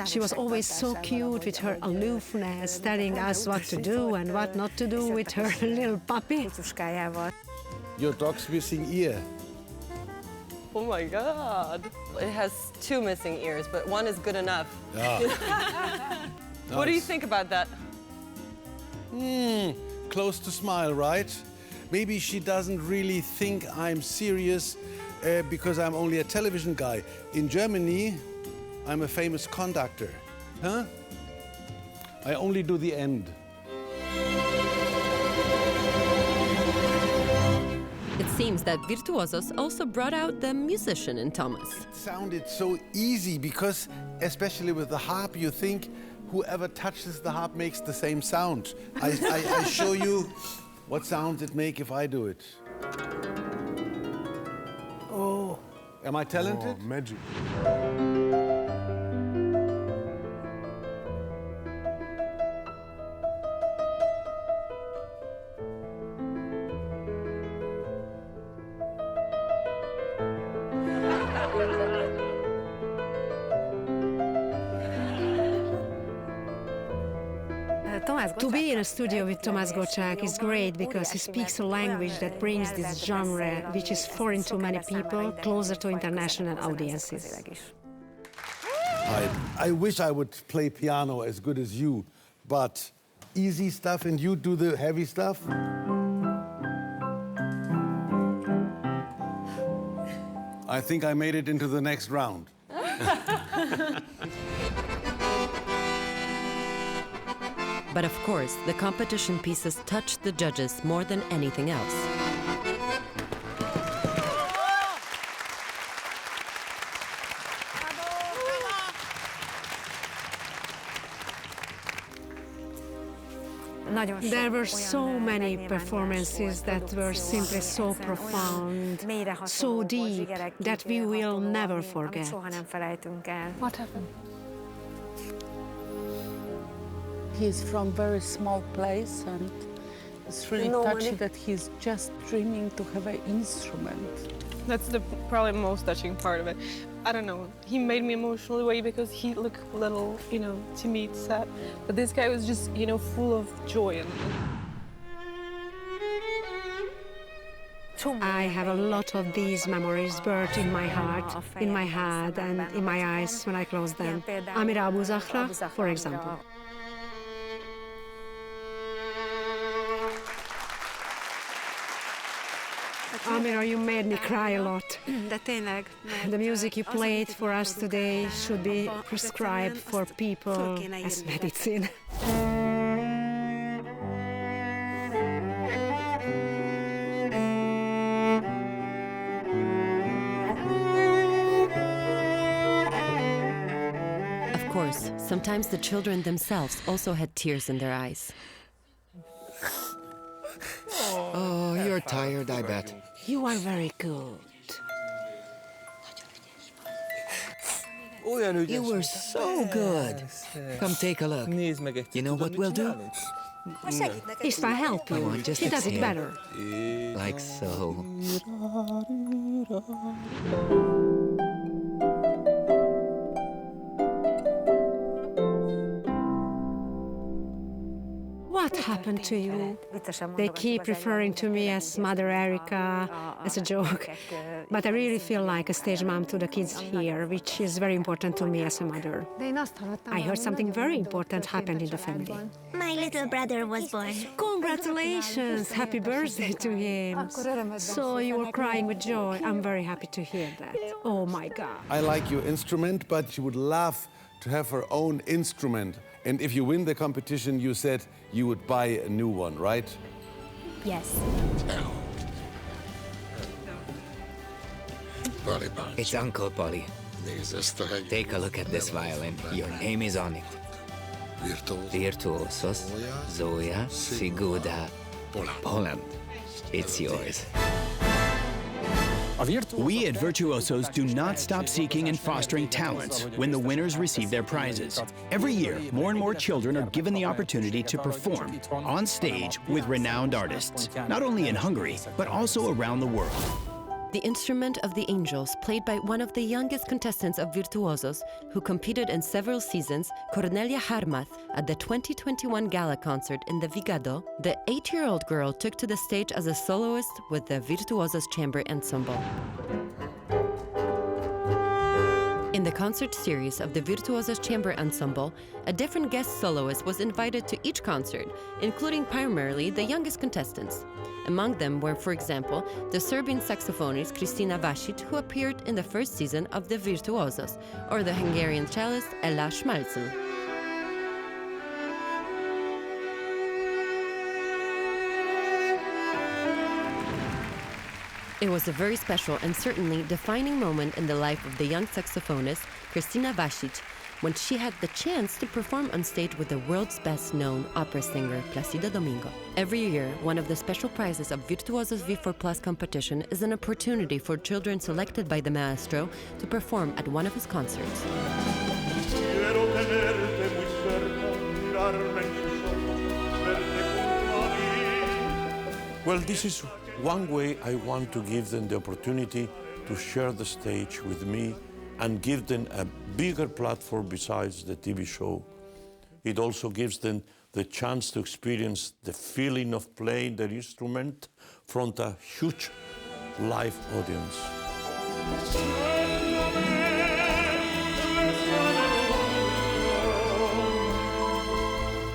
She was always so cute with her aloofness, telling us what to do and what not to do with her little puppy. Your dog's missing ear. Oh my God. It has 2 missing ears, but 1 is good enough. Yeah. What do you think about that? Close to smile, right? Maybe she doesn't really think I'm serious because I'm only a television guy. In Germany, I'm a famous conductor. Huh? I only do the end. It seems that Virtuosos also brought out the musician in Thomas. It sounded so easy because, especially with the harp, you think whoever touches the harp makes the same sound. I show you what sounds it make if I do it. Oh. Am I talented? Oh, magic. To be in a studio with Tomáš Gočák is great because he speaks a language that brings this genre, which is foreign to many people, closer to international audiences. I wish I would play piano as good as you, but easy stuff and you do the heavy stuff? I think I made it into the next round. But of course, the competition pieces touched the judges more than anything else. There were so many performances that were simply so profound, so deep, that we will never forget. What happened? He's from very small place, and it's really touching that he's just dreaming to have an instrument. That's the probably most touching part of it. I don't know, he made me emotional away because he looked a little, timid, sad. But this guy was just, full of joy. I have a lot of these memories burned in my heart, in my head, and in my eyes when I close them. Amir Abu Zahra, for example. Amira, you made me cry a lot. The music you played for us today should be prescribed for people as medicine. Of course, sometimes the children themselves also had tears in their eyes. Oh, you're tired, I bet. You are very good. You were so good. Come take a look. You know what we'll do? If I help you, he does it better. Like so. What happened to you? They keep referring to me as Mother Erica, as a joke. But I really feel like a stage mom to the kids here, which is very important to me as a mother. I heard something very important happened in the family. My little brother was born. Congratulations! Happy birthday to him. So you were crying with joy. I'm very happy to hear that. Oh my God. I like your instrument, but she would love to have her own instrument. And if you win the competition, you said you would buy a new one, right? Yes. It's Uncle Polly. Take a look at this violin. Your name is on it. Virtuosos Zoya Siguda, Poland. It's yours. We at Virtuosos do not stop seeking and fostering talents when the winners receive their prizes. Every year, more and more children are given the opportunity to perform on stage with renowned artists, not only in Hungary, but also around the world. The Instrument of the Angels, played by one of the youngest contestants of Virtuosos, who competed in several seasons, Cornelia Harmath, at the 2021 gala concert in the Vigado, the 8-year-old girl took to the stage as a soloist with the Virtuosos Chamber Ensemble. In the concert series of the Virtuosos Chamber Ensemble, a different guest soloist was invited to each concert, including primarily the youngest contestants. Among them were, for example, the Serbian saxophonist Kristina Vasic, who appeared in the first season of the Virtuosos, or the Hungarian cellist Ella Schmalzel. It was a very special and certainly defining moment in the life of the young saxophonist Kristina Vasic, when she had the chance to perform on stage with the world's best-known opera singer Placido Domingo. Every year, one of the special prizes of Virtuosos V4 competition is an opportunity for children selected by the maestro to perform at one of his concerts. Well, this is one way I want to give them the opportunity to share the stage with me and give them a bigger platform besides the TV show. It also gives them the chance to experience the feeling of playing their instrument from a huge live audience.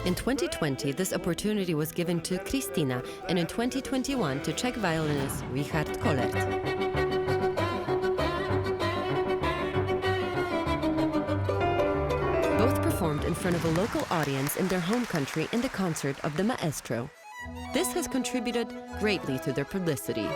In 2020, this opportunity was given to Kristina, and in 2021 to Czech violinist Richard Kollert. Both performed in front of a local audience in their home country in the concert of the maestro. This has contributed greatly to their publicity.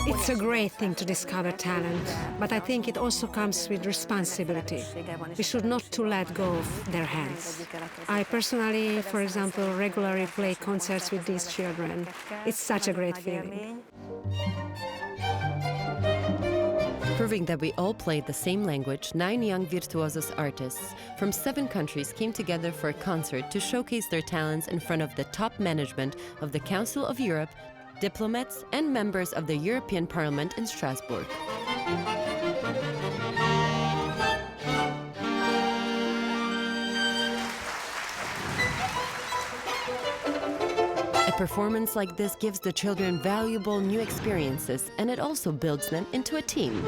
It's a great thing to discover talent, but I think it also comes with responsibility. We should not to let go of their hands. I personally, for example, regularly play concerts with these children. It's such a great feeling. Proving that we all played the same language, 9 young Virtuosos artists from 7 countries came together for a concert to showcase their talents in front of the top management of the Council of Europe, diplomats, and members of the European Parliament in Strasbourg. A performance like this gives the children valuable new experiences, and it also builds them into a team.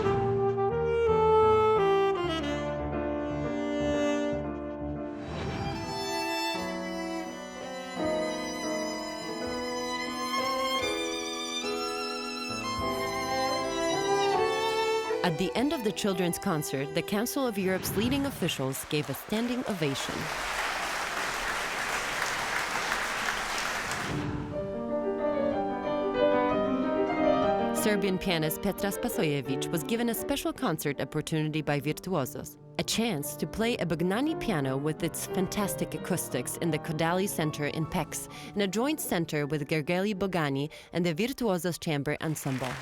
At the end of the children's concert, the Council of Europe's leading officials gave a standing ovation. Serbian pianist Petra Spasojevic was given a special concert opportunity by Virtuosos, a chance to play a Bognani piano with its fantastic acoustics in the Kodali Center in Pécs, in a joint center with Gergely Bogani and the Virtuosos Chamber Ensemble.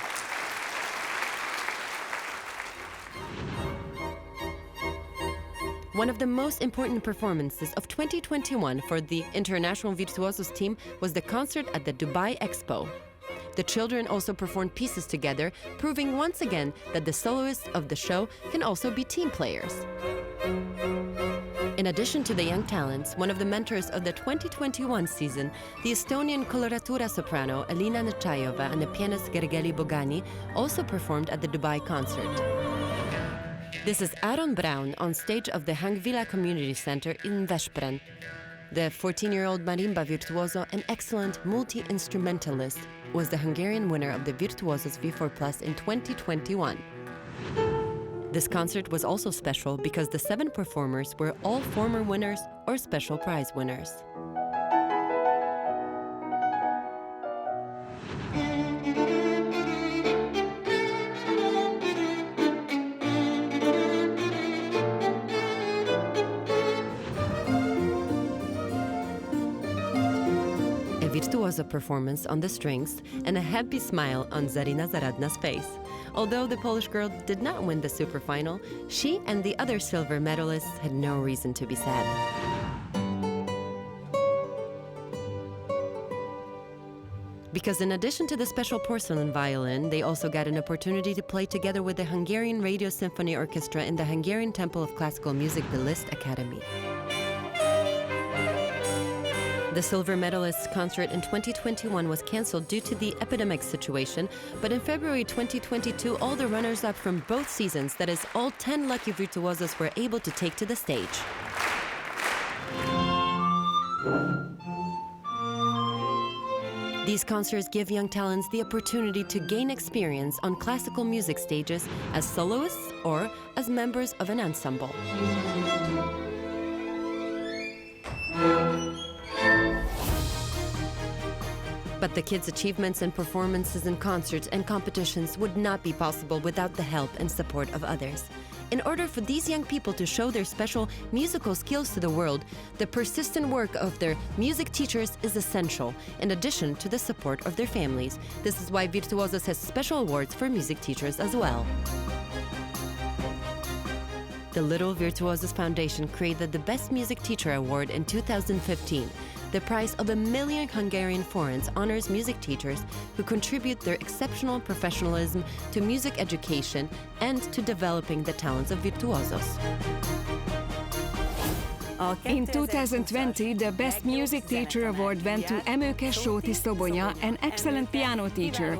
One of the most important performances of 2021 for the International Virtuosos team was the concert at the Dubai Expo. The children also performed pieces together, proving once again that the soloists of the show can also be team players. In addition to the young talents, one of the mentors of the 2021 season, the Estonian coloratura soprano Alina Nechayova and the pianist Gergely Bogani also performed at the Dubai concert. This is Aaron Brown on stage of the Hangvilla Community Center in Veszprém. The 14-year-old marimba virtuoso and excellent multi-instrumentalist was the Hungarian winner of the Virtuosos V4 in 2021. This concert was also special because the 7 performers were all former winners or special prize winners. Virtuoso performance on the strings and a happy smile on Zarina Zaradna's face. Although the Polish girl did not win the superfinal, she and the other silver medalists had no reason to be sad. Because in addition to the special porcelain violin, they also got an opportunity to play together with the Hungarian Radio Symphony Orchestra in the Hungarian Temple of Classical Music, the Liszt Academy. The silver medalists' concert in 2021 was cancelled due to the epidemic situation, but in February 2022, all the runners-up from both seasons, that is, all 10 lucky virtuosos, were able to take to the stage. These concerts give young talents the opportunity to gain experience on classical music stages as soloists or as members of an ensemble. But the kids' achievements and performances in concerts and competitions would not be possible without the help and support of others. In order for these young people to show their special musical skills to the world, the persistent work of their music teachers is essential, in addition to the support of their families. This is why Virtuosos has special awards for music teachers as well. The Little Virtuosos Foundation created the Best Music Teacher Award in 2015. The prize of 1 million Hungarian forints honors music teachers who contribute their exceptional professionalism to music education and to developing the talents of virtuosos. In 2020, the Best Music Teacher Award went to Emőke Sóti Szobonya, an excellent piano teacher,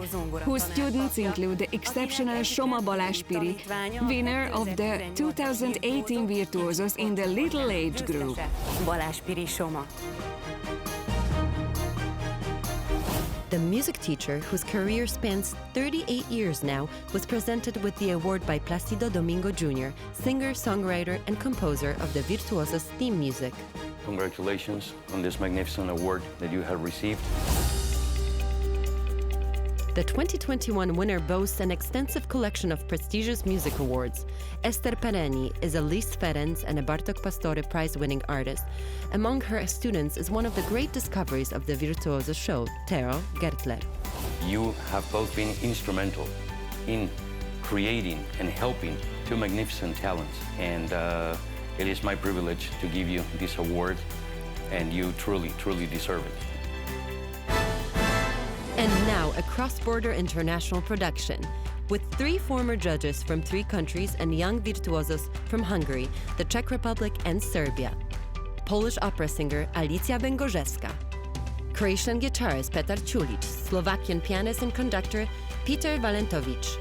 whose students include the exceptional Soma Balázs-Piri, winner of the 2018 Virtuosos in the Little Age group. Balázs-Piri Soma. The music teacher, whose career spans 38 years now, was presented with the award by Placido Domingo Jr., singer, songwriter, and composer of the Virtuosos theme music. Congratulations on this magnificent award that you have received. The 2021 winner boasts an extensive collection of prestigious music awards. Esther Pereni is a Liszt Ferenc and a Bartók Pastore prize-winning artist. Among her students is one of the great discoveries of the Virtuosos show, Tero Gertler. You have both been instrumental in creating and helping two magnificent talents, and it is my privilege to give you this award, and you truly, truly deserve it. And now, a cross-border international production. With 3 former judges from 3 countries and young virtuosos from Hungary, the Czech Republic and Serbia. Polish opera singer Alicja Bęgorzewska. Croatian guitarist Petar Čulić, Slovakian pianist and conductor Peter Valentovic.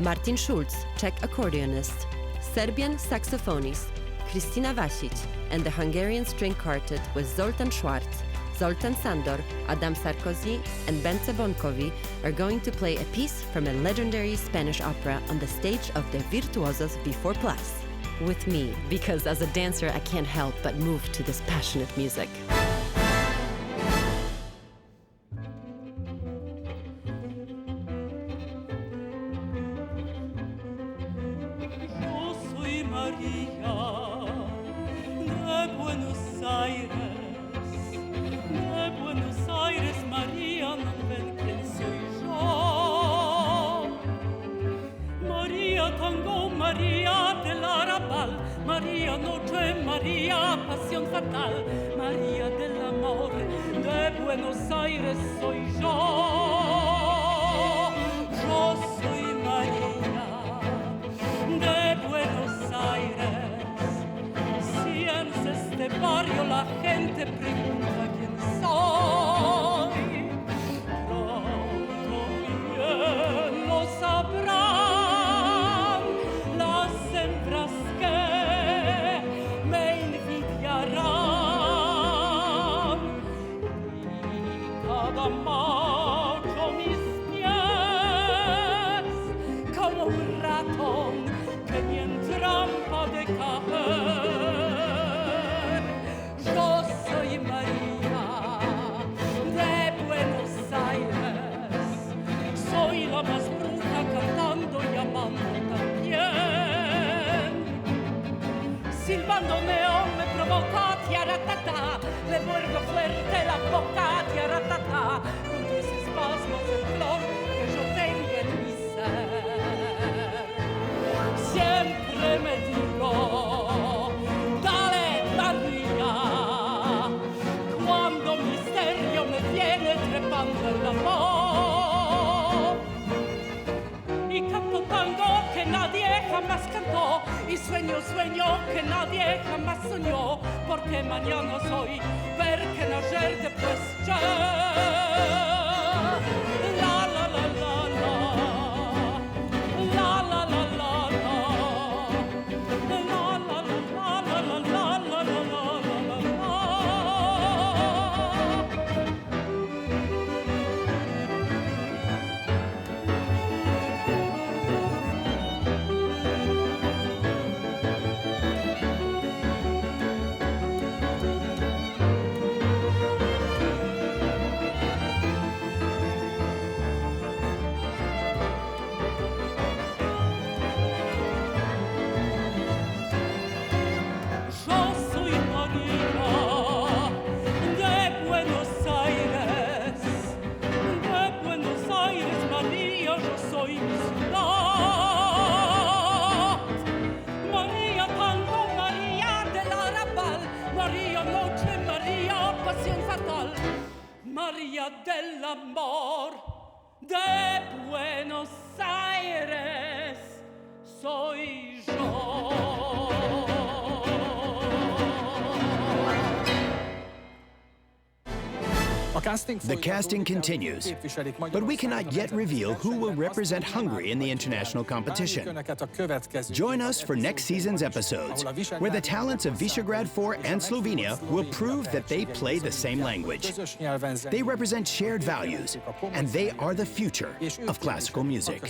Martin Schulz, Czech accordionist. Serbian saxophonist Kristina Vasic, and the Hungarian string quartet with Zoltán Schwarz, Zoltán Sándor, Adam Sarkozy, and Bence Bonkovi are going to play a piece from a legendary Spanish opera on the stage of the Virtuosos V4+. With me, because as a dancer I can't help but move to this passionate music. María del Arrabal, María Noche, María Pasión Fatal, María del Amor, de Buenos Aires soy yo. Yo soy María de Buenos Aires. Si en este barrio la gente pregunta quién soy, pronto bien lo sabrá. Silbándome me provoca tiaratata, le muerdo fuerte la boca tiaratata, con tus espasmos de flor que yo tengo en mi ser. Siempre me digo, dale María, cuando misterio me viene trepando el amor. Y canto tango que nadie jamás cantó, y sueño que nadie jamás soñó, porque mañana soy ver que nacer después ya. La la la la la, la la la la la, la la la la la la la la la. María del Amor, de Buenos Aires soy yo. The casting continues, but we cannot yet reveal who will represent Hungary in the international competition. Join us for next season's episodes, where the talents of Visegrad 4 and Slovenia will prove that they play the same language. They represent shared values, and they are the future of classical music.